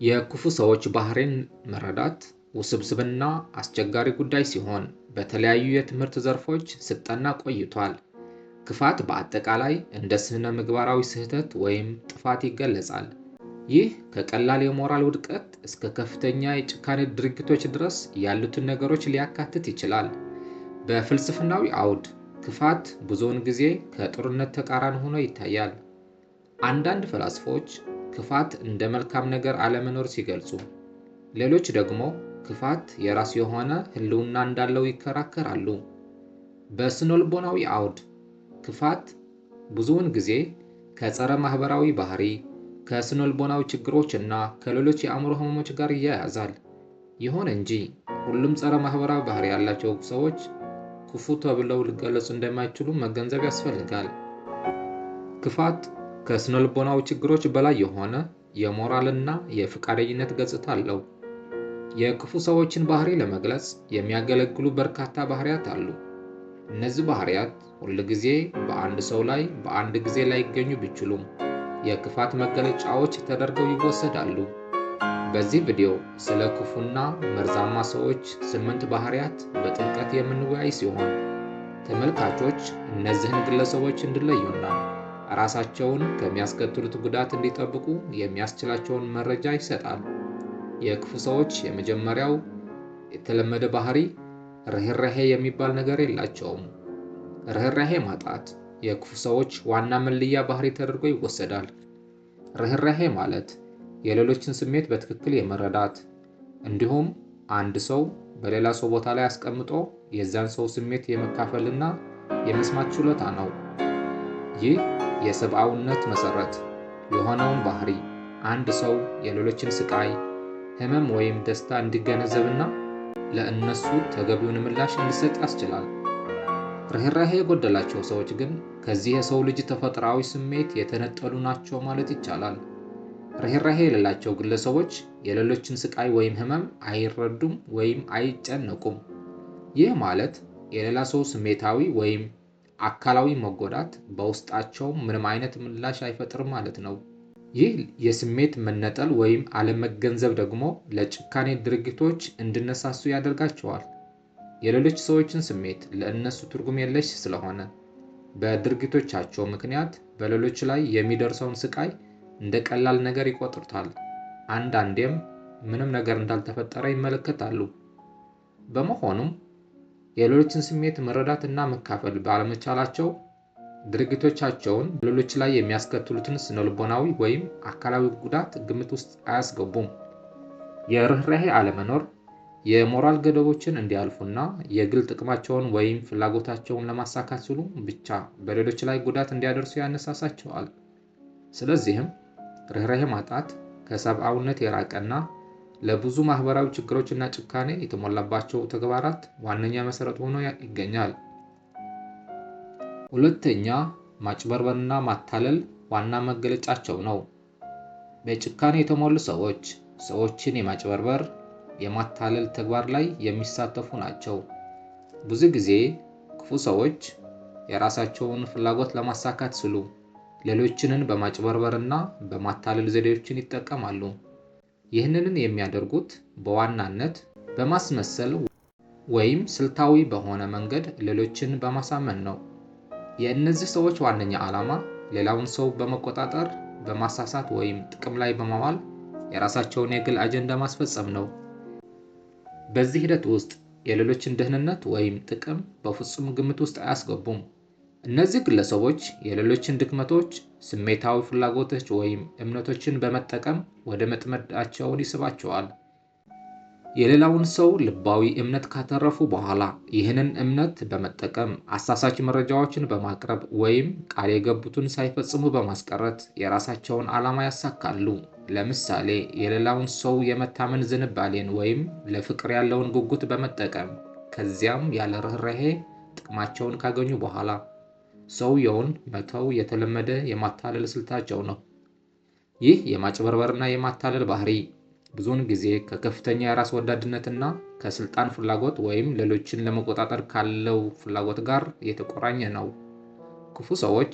የክፉ ሰዎች ባህሪን መረዳት ውስብስብና አስቸጋሪ ጉዳይ ሲሆን በተለያዩ የትምህርት ዘርፎች ሲጠና ቆይቷል። ክፋት በአጠቃላይ እንደ ስነ ምግባራዊ ስህተት ወይም ጥፋት ይገለጻል። ይህ ከቀላል የሞራል ውድቀት እስከ ከፍተኛ የጭካኔ ድርጊቶች ድረስ ያሉትን ነገሮች ሊያካትት ይችላል። በፍልስፍናዊ አውድ ክፋት ብዙውን ጊዜ ከጥሩነት ተቃራኒ ሆኖ ይታያል። አንዳንድ ፈላስፎች ክፋት እንደ መልካም ነገር አለመኖር ሲገልጹ፣ ሌሎች ደግሞ ክፋት የራሱ የሆነ ሕልውና እንዳለው ይከራከራሉ። በስነልቦናዊ አውድ ክፋት ብዙውን ጊዜ ከጸረ ማህበራዊ ባህሪ፣ ከስነልቦናዊ ችግሮች እና ከሌሎች የአእምሮ ህመሞች ጋር ይያያዛል። ይሁን እንጂ ሁሉም ጸረ ማህበራዊ ባህሪ ያላቸው ሰዎች ክፉ ተብለው ሊገለጹ እንደማይችሉ መገንዘብ ያስፈልጋል። ክፋት ከስነልቦናዊ ችግሮች በላይ የሆነ የሞራልና የፈቃደኝነት ገጽታ አለው። የክፉ ሰዎችን ባህሪ ለመግለጽ የሚያገለግሉ በርካታ ባህሪያት አሉ። እነዚህ ባህሪያት ሁልጊዜ በአንድ ሰው ላይ በአንድ ጊዜ ላይገኙ ቢችሉም የክፋት መገለጫዎች ተደርገው ይወሰዳሉ። በዚህ ቪዲዮ ስለ ክፉና መርዛማ ሰዎች 8 ባህሪያት በጥልቀት የምንወያይ ሲሆን፣ ተመልካቾች እነዚህን ግለሰቦች እንዲለዩና ራሳቸውን ከሚያስከትሉት ጉዳት እንዲጠብቁ የሚያስችላቸውን መረጃ ይሰጣል። የክፉ ሰዎች የመጀመሪያው የተለመደ ባህሪ ርህራሄ የሚባል ነገር የላቸውም። ርህራሄ ማጣት የክፉ ሰዎች ዋና መለያ ባህሪ ተደርጎ ይወሰዳል። ርህራሄ ማለት የሌሎችን ስሜት በትክክል የመረዳት እንዲሁም አንድ ሰው በሌላ ሰው ቦታ ላይ አስቀምጦ የዛን ሰው ስሜት የመካፈልና የመስማት ችሎታ ነው። ይህ የሰብአዊነት መሰረት የሆነውን ባህሪ አንድ ሰው የሌሎችን ስቃይ፣ ህመም ወይም ደስታ እንዲገነዘብና ለእነሱ ተገቢውን ምላሽ እንዲሰጥ ያስችላል። ርህራሄ የጎደላቸው ሰዎች ግን ከዚህ የሰው ልጅ ተፈጥሯዊ ስሜት የተነጠሉ ናቸው ማለት ይቻላል። ርህራሄ የሌላቸው ግለሰቦች የሌሎችን ስቃይ ወይም ህመም አይረዱም ወይም አይጨነቁም። ይህ ማለት የሌላ ሰው ስሜታዊ ወይም አካላዊ መጎዳት በውስጣቸው ምንም አይነት ምላሽ አይፈጥርም ማለት ነው። ይህ የስሜት መነጠል ወይም አለመገንዘብ ደግሞ ለጭካኔ ድርጊቶች እንዲነሳሱ ያደርጋቸዋል። የሌሎች ሰዎችን ስሜት ለእነሱ ትርጉም የለሽ ስለሆነ በድርጊቶቻቸው ምክንያት በሌሎች ላይ የሚደርሰውን ስቃይ እንደ ቀላል ነገር ይቆጥሩታል። አንዳንዴም ምንም ነገር እንዳልተፈጠረ ይመለከታሉ። በመሆኑም የሌሎችን ስሜት መረዳት እና መካፈል ባለመቻላቸው ድርጊቶቻቸውን በሌሎች ላይ የሚያስከትሉትን ስነልቦናዊ ወይም አካላዊ ጉዳት ግምት ውስጥ አያስገቡም። የርህራሄ አለመኖር የሞራል ገደቦችን እንዲያልፉና የግል ጥቅማቸውን ወይም ፍላጎታቸውን ለማሳካት ሲሉ ብቻ በሌሎች ላይ ጉዳት እንዲያደርሱ ያነሳሳቸዋል። ስለዚህም ርህራሄ ማጣት ከሰብአዊነት የራቀና ለብዙ ማህበራዊ ችግሮችና ጭካኔ የተሞላባቸው ተግባራት ዋነኛ መሰረት ሆኖ ይገኛል። ሁለተኛ፣ ማጭበርበርና ማታለል ዋና መገለጫቸው ነው። በጭካኔ የተሞሉ ሰዎች ሰዎችን የማጭበርበር፣ የማታለል ተግባር ላይ የሚሳተፉ ናቸው። ብዙ ጊዜ ክፉ ሰዎች የራሳቸውን ፍላጎት ለማሳካት ሲሉ ሌሎችን በማጭበርበርና በማታለል ዘዴዎችን ይጠቀማሉ። ይህንን የሚያደርጉት በዋናነት በማስመሰል ወይም ስልታዊ በሆነ መንገድ ሌሎችን በማሳመን ነው። የእነዚህ ሰዎች ዋነኛ ዓላማ ሌላውን ሰው በመቆጣጠር፣ በማሳሳት ወይም ጥቅም ላይ በማዋል የራሳቸውን የግል አጀንዳ ማስፈጸም ነው። በዚህ ሂደት ውስጥ የሌሎችን ደህንነት ወይም ጥቅም በፍጹም ግምት ውስጥ አያስገቡም። እነዚህ ግለሰቦች የሌሎችን ድክመቶች፣ ስሜታዊ ፍላጎቶች ወይም እምነቶችን በመጠቀም ወደ መጥመዳቸውን ይስባቸዋል። የሌላውን ሰው ልባዊ እምነት ካተረፉ በኋላ ይህንን እምነት በመጠቀም አሳሳች መረጃዎችን በማቅረብ ወይም ቃል የገቡትን ሳይፈጽሙ በማስቀረት የራሳቸውን ዓላማ ያሳካሉ። ለምሳሌ የሌላውን ሰው የመታመን ዝንባሌን ወይም ለፍቅር ያለውን ጉጉት በመጠቀም ከዚያም ያለ ርህራሄ ጥቅማቸውን ካገኙ በኋላ ሰውየውን መተው የተለመደ የማታለል ስልታቸው ነው። ይህ የማጭበርበርና የማታለል ባህሪ ብዙውን ጊዜ ከከፍተኛ የራስ ወዳድነትና ከስልጣን ፍላጎት ወይም ሌሎችን ለመቆጣጠር ካለው ፍላጎት ጋር የተቆራኘ ነው። ክፉ ሰዎች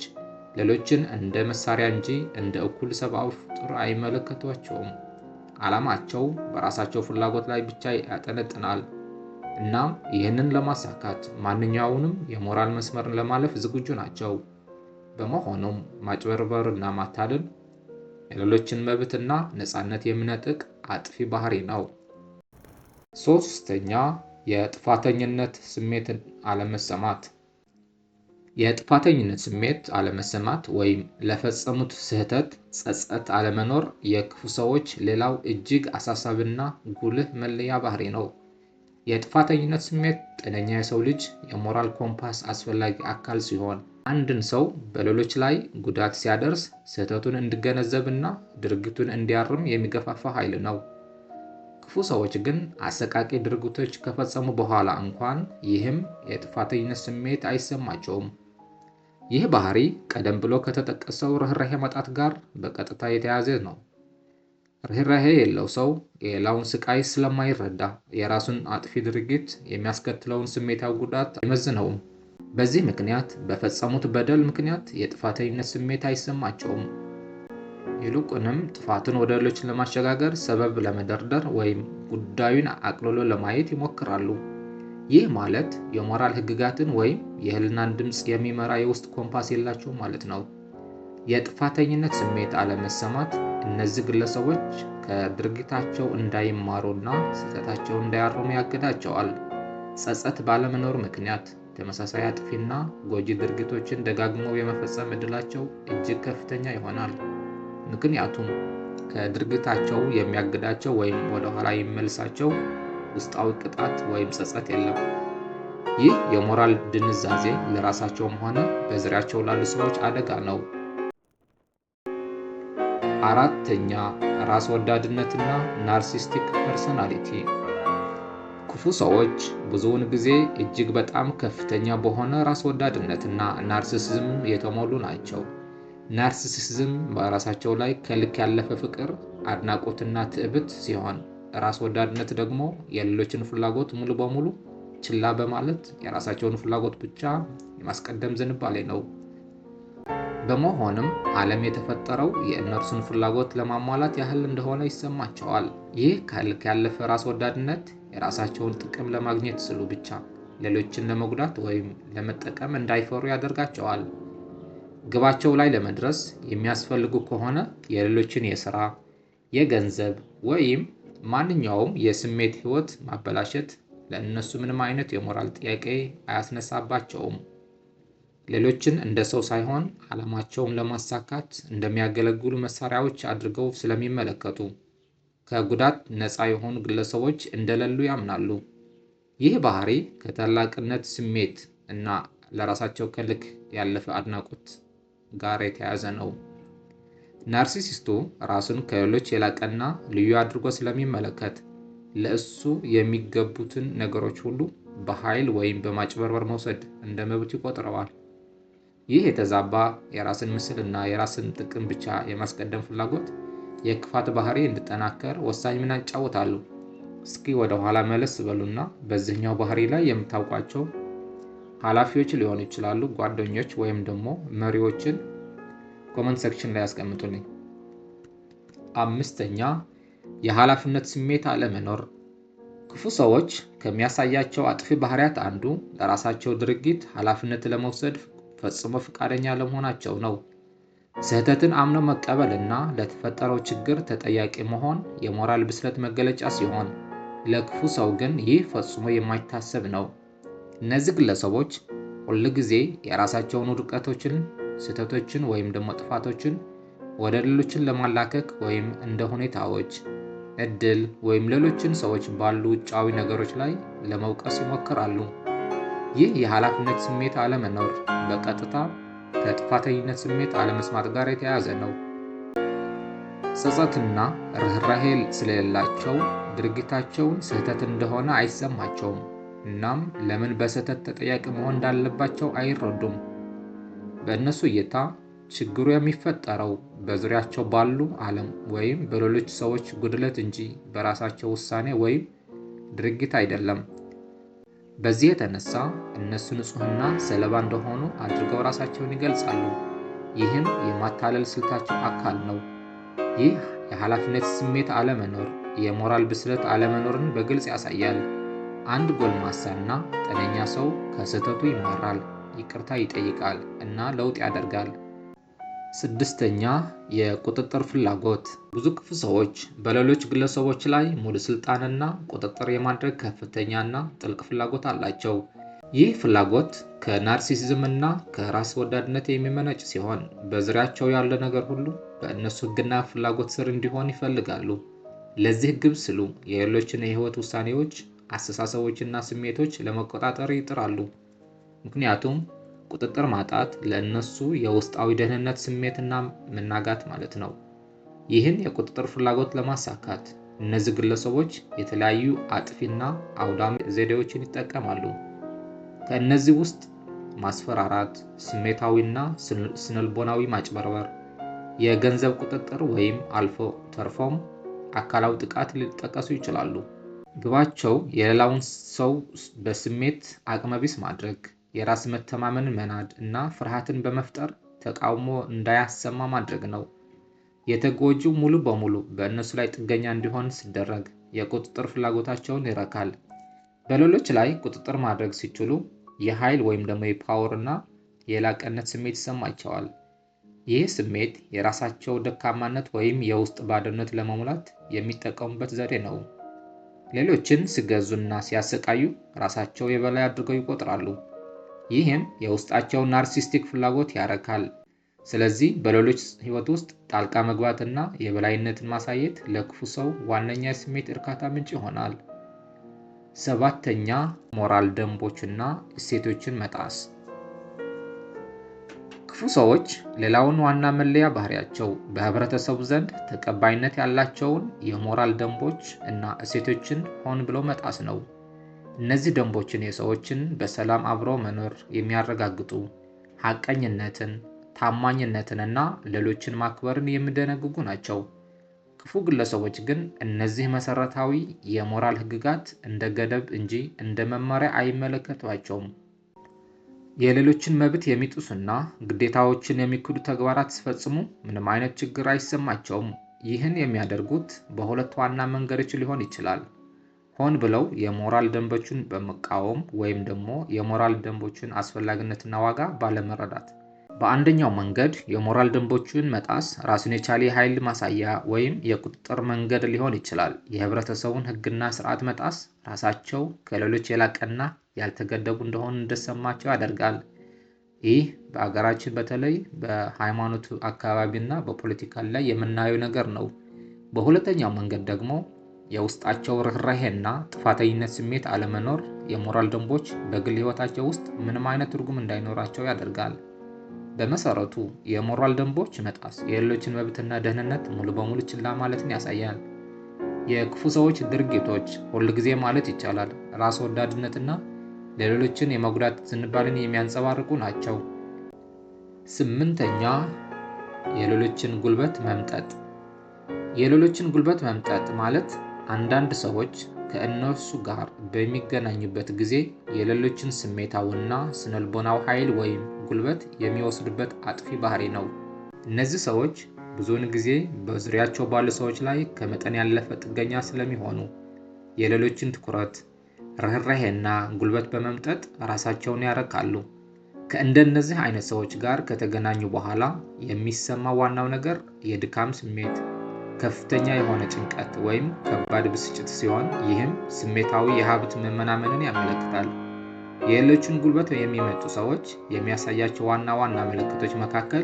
ሌሎችን እንደ መሳሪያ እንጂ እንደ እኩል ሰብአዊ ፍጡር አይመለከቷቸውም። ዓላማቸው በራሳቸው ፍላጎት ላይ ብቻ ያጠነጥናል። እናም ይህንን ለማሳካት ማንኛውንም የሞራል መስመርን ለማለፍ ዝግጁ ናቸው። በመሆኑም ማጭበርበርና ማታለል የሌሎችን መብትና ነፃነት የሚነጥቅ አጥፊ ባህሪ ነው። ሶስተኛ፣ የጥፋተኝነት ስሜትን አለመሰማት። የጥፋተኝነት ስሜት አለመሰማት ወይም ለፈጸሙት ስህተት ጸጸት አለመኖር የክፉ ሰዎች ሌላው እጅግ አሳሳቢና ጉልህ መለያ ባህሪ ነው። የጥፋተኝነት ስሜት ጤነኛ የሰው ልጅ የሞራል ኮምፓስ አስፈላጊ አካል ሲሆን፣ አንድን ሰው በሌሎች ላይ ጉዳት ሲያደርስ ስህተቱን እንዲገነዘብና ድርጊቱን እንዲያርም የሚገፋፋ ኃይል ነው። ክፉ ሰዎች ግን አሰቃቂ ድርጊቶች ከፈጸሙ በኋላ እንኳን ይህም የጥፋተኝነት ስሜት አይሰማቸውም። ይህ ባህሪ ቀደም ብሎ ከተጠቀሰው ርኅራኄ ማጣት ጋር በቀጥታ የተያያዘ ነው። ርኅራኄ የሌለው ሰው የሌላውን ስቃይ ስለማይረዳ የራሱን አጥፊ ድርጊት የሚያስከትለውን ስሜታዊ ጉዳት አይመዝነውም። በዚህ ምክንያት በፈጸሙት በደል ምክንያት የጥፋተኝነት ስሜት አይሰማቸውም። ይልቁንም ጥፋትን ወደ ሌሎች ለማሸጋገር ሰበብ ለመደርደር ወይም ጉዳዩን አቅልሎ ለማየት ይሞክራሉ። ይህ ማለት የሞራል ሕግጋትን ወይም የህሊናን ድምፅ የሚመራ የውስጥ ኮምፓስ የላቸውም ማለት ነው። የጥፋተኝነት ስሜት አለመሰማት እነዚህ ግለሰቦች ከድርጊታቸው እንዳይማሩና ስህተታቸውን እንዳያርሙ ያግዳቸዋል። ጸጸት ባለመኖር ምክንያት ተመሳሳይ አጥፊና ጎጂ ድርጊቶችን ደጋግመው የመፈጸም ዕድላቸው እጅግ ከፍተኛ ይሆናል። ምክንያቱም ከድርጊታቸው የሚያግዳቸው ወይም ወደ ኋላ የሚመልሳቸው ውስጣዊ ቅጣት ወይም ጸጸት የለም። ይህ የሞራል ድንዛዜ ለራሳቸውም ሆነ በዙሪያቸው ላሉ ሰዎች አደጋ ነው። አራተኛ፣ ራስ ወዳድነትና ናርሲስቲክ ፐርሶናሊቲ። ክፉ ሰዎች ብዙውን ጊዜ እጅግ በጣም ከፍተኛ በሆነ ራስ ወዳድነትና ናርሲሲዝም የተሞሉ ናቸው። ናርሲሲዝም በራሳቸው ላይ ከልክ ያለፈ ፍቅር፣ አድናቆትና ትዕቢት ሲሆን፣ ራስ ወዳድነት ደግሞ የሌሎችን ፍላጎት ሙሉ በሙሉ ችላ በማለት የራሳቸውን ፍላጎት ብቻ የማስቀደም ዝንባሌ ነው። በመሆንም ዓለም የተፈጠረው የእነርሱን ፍላጎት ለማሟላት ያህል እንደሆነ ይሰማቸዋል። ይህ ከልክ ያለፈ ራስ ወዳድነት የራሳቸውን ጥቅም ለማግኘት ስሉ ብቻ ሌሎችን ለመጉዳት ወይም ለመጠቀም እንዳይፈሩ ያደርጋቸዋል። ግባቸው ላይ ለመድረስ የሚያስፈልጉ ከሆነ የሌሎችን የሥራ፣ የገንዘብ ወይም ማንኛውም የስሜት ሕይወት ማበላሸት ለእነሱ ምንም አይነት የሞራል ጥያቄ አያስነሳባቸውም። ሌሎችን እንደ ሰው ሳይሆን ዓላማቸውን ለማሳካት እንደሚያገለግሉ መሳሪያዎች አድርገው ስለሚመለከቱ ከጉዳት ነፃ የሆኑ ግለሰቦች እንደሌሉ ያምናሉ። ይህ ባህሪ ከታላቅነት ስሜት እና ለራሳቸው ከልክ ያለፈ አድናቆት ጋር የተያያዘ ነው። ናርሲሲስቱ ራሱን ከሌሎች የላቀና ልዩ አድርጎ ስለሚመለከት ለእሱ የሚገቡትን ነገሮች ሁሉ በኃይል ወይም በማጭበርበር መውሰድ እንደ መብት ይቆጥረዋል። ይህ የተዛባ የራስን ምስልና የራስን ጥቅም ብቻ የማስቀደም ፍላጎት የክፋት ባህሪ እንዲጠናከር ወሳኝ ሚና ይጫወታሉ። እስኪ ወደ ኋላ መለስ በሉና በዚህኛው ባህሪ ላይ የምታውቋቸው ኃላፊዎች ሊሆኑ ይችላሉ፣ ጓደኞች ወይም ደግሞ መሪዎችን ኮመንት ሴክሽን ላይ ያስቀምጡልኝ። አምስተኛ፣ የኃላፊነት ስሜት አለመኖር። ክፉ ሰዎች ከሚያሳያቸው አጥፊ ባህሪያት አንዱ ለራሳቸው ድርጊት ኃላፊነት ለመውሰድ ፈጽሞ ፈቃደኛ ለመሆናቸው ነው። ስህተትን አምኖ መቀበልና ለተፈጠረው ችግር ተጠያቂ መሆን የሞራል ብስለት መገለጫ ሲሆን፣ ለክፉ ሰው ግን ይህ ፈጽሞ የማይታሰብ ነው። እነዚህ ግለሰቦች ሁልጊዜ የራሳቸውን ውድቀቶችን፣ ስህተቶችን ወይም ደግሞ ጥፋቶችን ወደ ሌሎችን ለማላከክ ወይም እንደ ሁኔታዎች፣ እድል ወይም ሌሎችን ሰዎች ባሉ ውጫዊ ነገሮች ላይ ለመውቀስ ይሞክራሉ። ይህ የኃላፊነት ስሜት አለመኖር በቀጥታ ከጥፋተኝነት ስሜት አለመስማት ጋር የተያያዘ ነው። ጸጸትና ርኅራኄ ስለሌላቸው ድርጊታቸውን ስህተት እንደሆነ አይሰማቸውም። እናም ለምን በስህተት ተጠያቂ መሆን እንዳለባቸው አይረዱም። በእነሱ እይታ ችግሩ የሚፈጠረው በዙሪያቸው ባሉ ዓለም ወይም በሌሎች ሰዎች ጉድለት እንጂ በራሳቸው ውሳኔ ወይም ድርጊት አይደለም። በዚህ የተነሳ እነሱ ንጹሕና ሰለባ እንደሆኑ አድርገው ራሳቸውን ይገልጻሉ። ይህም የማታለል ስልታቸው አካል ነው። ይህ የኃላፊነት ስሜት አለመኖር፣ የሞራል ብስለት አለመኖርን በግልጽ ያሳያል። አንድ ጎልማሳና ጤነኛ ሰው ከስህተቱ ይማራል፣ ይቅርታ ይጠይቃል እና ለውጥ ያደርጋል። ስድስተኛ የቁጥጥር ፍላጎት። ብዙ ክፉ ሰዎች በሌሎች ግለሰቦች ላይ ሙሉ ስልጣንና ቁጥጥር የማድረግ ከፍተኛና ጥልቅ ፍላጎት አላቸው። ይህ ፍላጎት ከናርሲሲዝም እና ከራስ ወዳድነት የሚመነጭ ሲሆን በዙሪያቸው ያለ ነገር ሁሉ በእነሱ ሕግና ፍላጎት ስር እንዲሆን ይፈልጋሉ። ለዚህ ግብ ሲሉ የሌሎችን የህይወት ውሳኔዎች፣ አስተሳሰቦችና ስሜቶች ለመቆጣጠር ይጥራሉ። ምክንያቱም ቁጥጥር ማጣት ለእነሱ የውስጣዊ ደህንነት ስሜትና መናጋት ማለት ነው። ይህን የቁጥጥር ፍላጎት ለማሳካት እነዚህ ግለሰቦች የተለያዩ አጥፊና አውዳሚ ዘዴዎችን ይጠቀማሉ። ከእነዚህ ውስጥ ማስፈራራት፣ ስሜታዊና ስነልቦናዊ ማጭበርበር፣ የገንዘብ ቁጥጥር ወይም አልፎ ተርፎም አካላዊ ጥቃት ሊጠቀሱ ይችላሉ። ግባቸው የሌላውን ሰው በስሜት አቅመቢስ ማድረግ፣ የራስ መተማመን መናድ እና ፍርሃትን በመፍጠር ተቃውሞ እንዳያሰማ ማድረግ ነው። የተጎጂው ሙሉ በሙሉ በእነሱ ላይ ጥገኛ እንዲሆን ሲደረግ የቁጥጥር ፍላጎታቸውን ይረካል። በሌሎች ላይ ቁጥጥር ማድረግ ሲችሉ የኃይል ወይም ደግሞ የፓወር እና የላቀነት ስሜት ይሰማቸዋል። ይህ ስሜት የራሳቸው ደካማነት ወይም የውስጥ ባዶነት ለመሙላት የሚጠቀሙበት ዘዴ ነው። ሌሎችን ሲገዙና ሲያሰቃዩ ራሳቸው የበላይ አድርገው ይቆጥራሉ። ይህም የውስጣቸው ናርሲስቲክ ፍላጎት ያረካል። ስለዚህ በሌሎች ህይወት ውስጥ ጣልቃ መግባትና የበላይነትን ማሳየት ለክፉ ሰው ዋነኛ የስሜት እርካታ ምንጭ ይሆናል። ሰባተኛ ሞራል ደንቦችና እሴቶችን መጣስ። ክፉ ሰዎች ሌላውን ዋና መለያ ባህሪያቸው በህብረተሰቡ ዘንድ ተቀባይነት ያላቸውን የሞራል ደንቦች እና እሴቶችን ሆን ብሎ መጣስ ነው። እነዚህ ደንቦችን የሰዎችን በሰላም አብሮ መኖር የሚያረጋግጡ፣ ሐቀኝነትን፣ ታማኝነትን እና ሌሎችን ማክበርን የሚደነግጉ ናቸው። ክፉ ግለሰቦች ግን እነዚህ መሰረታዊ የሞራል ህግጋት እንደ ገደብ እንጂ እንደ መመሪያ አይመለከቷቸውም። የሌሎችን መብት የሚጥሱና ግዴታዎችን የሚክዱ ተግባራት ሲፈጽሙ ምንም አይነት ችግር አይሰማቸውም። ይህን የሚያደርጉት በሁለት ዋና መንገዶች ሊሆን ይችላል። ሆን ብለው የሞራል ደንቦችን በመቃወም ወይም ደግሞ የሞራል ደንቦችን አስፈላጊነትና ዋጋ ባለመረዳት። በአንደኛው መንገድ የሞራል ደንቦችን መጣስ ራሱን የቻለ የኃይል ማሳያ ወይም የቁጥጥር መንገድ ሊሆን ይችላል። የህብረተሰቡን ህግና ስርዓት መጣስ ራሳቸው ከሌሎች የላቀና ያልተገደቡ እንደሆኑ እንደሰማቸው ያደርጋል። ይህ በአገራችን በተለይ በሃይማኖት አካባቢና በፖለቲካ ላይ የምናየው ነገር ነው። በሁለተኛው መንገድ ደግሞ የውስጣቸው ርህራሄና ጥፋተኝነት ስሜት አለመኖር የሞራል ደንቦች በግል ህይወታቸው ውስጥ ምንም አይነት ትርጉም እንዳይኖራቸው ያደርጋል። በመሰረቱ የሞራል ደንቦች መጣስ የሌሎችን መብትና ደህንነት ሙሉ በሙሉ ችላ ማለትን ያሳያል። የክፉ ሰዎች ድርጊቶች ሁልጊዜ ማለት ይቻላል ራስ ወዳድነትና ሌሎችን የመጉዳት ዝንባሌን የሚያንጸባርቁ ናቸው። ስምንተኛ የሌሎችን ጉልበት መምጠጥ። የሌሎችን ጉልበት መምጠጥ ማለት አንዳንድ ሰዎች ከእነርሱ ጋር በሚገናኙበት ጊዜ የሌሎችን ስሜታዊና ስነልቦናዊ ኃይል ወይም ጉልበት የሚወስዱበት አጥፊ ባህሪ ነው። እነዚህ ሰዎች ብዙውን ጊዜ በዙሪያቸው ባሉ ሰዎች ላይ ከመጠን ያለፈ ጥገኛ ስለሚሆኑ የሌሎችን ትኩረት፣ ርህራሄና ጉልበት በመምጠጥ ራሳቸውን ያረካሉ። ከእንደነዚህ አይነት ሰዎች ጋር ከተገናኙ በኋላ የሚሰማ ዋናው ነገር የድካም ስሜት፣ ከፍተኛ የሆነ ጭንቀት ወይም ከባድ ብስጭት ሲሆን ይህም ስሜታዊ የሀብት መመናመንን ያመለክታል። የሌሎችን ጉልበት የሚመጡ ሰዎች የሚያሳያቸው ዋና ዋና ምልክቶች መካከል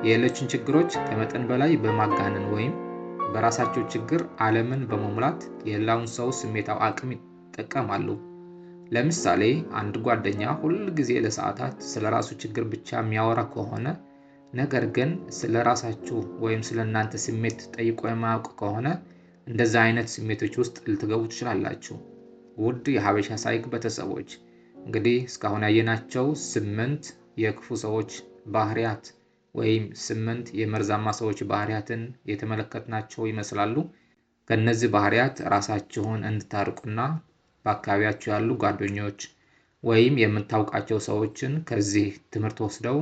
የሌሎችን ችግሮች ከመጠን በላይ በማጋነን ወይም በራሳቸው ችግር ዓለምን በመሙላት የሌላውን ሰው ስሜታዊ አቅም ይጠቀማሉ። ለምሳሌ አንድ ጓደኛ ሁል ጊዜ ለሰዓታት ስለ ራሱ ችግር ብቻ የሚያወራ ከሆነ ነገር ግን ስለ ራሳችሁ ወይም ስለ እናንተ ስሜት ጠይቆ የማያውቅ ከሆነ እንደዛ አይነት ስሜቶች ውስጥ ልትገቡ ትችላላችሁ። ውድ የሀበሻ ሳይክ ቤተሰቦች እንግዲህ እስካሁን ያየናቸው 8 የክፉ ሰዎች ባህሪያት ወይም 8 የመርዛማ ሰዎች ባህሪያትን የተመለከትናቸው ይመስላሉ። ከነዚህ ባህሪያት ራሳችሁን እንድታርቁና በአካባቢያችሁ ያሉ ጓደኞች ወይም የምታውቃቸው ሰዎችን ከዚህ ትምህርት ወስደው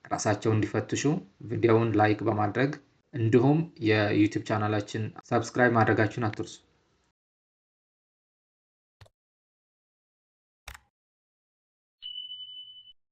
ራሳቸውን እንዲፈትሹ ቪዲዮውን ላይክ በማድረግ እንዲሁም የዩቲዩብ ቻናላችን ሰብስክራይብ ማድረጋችሁን አትርሱ።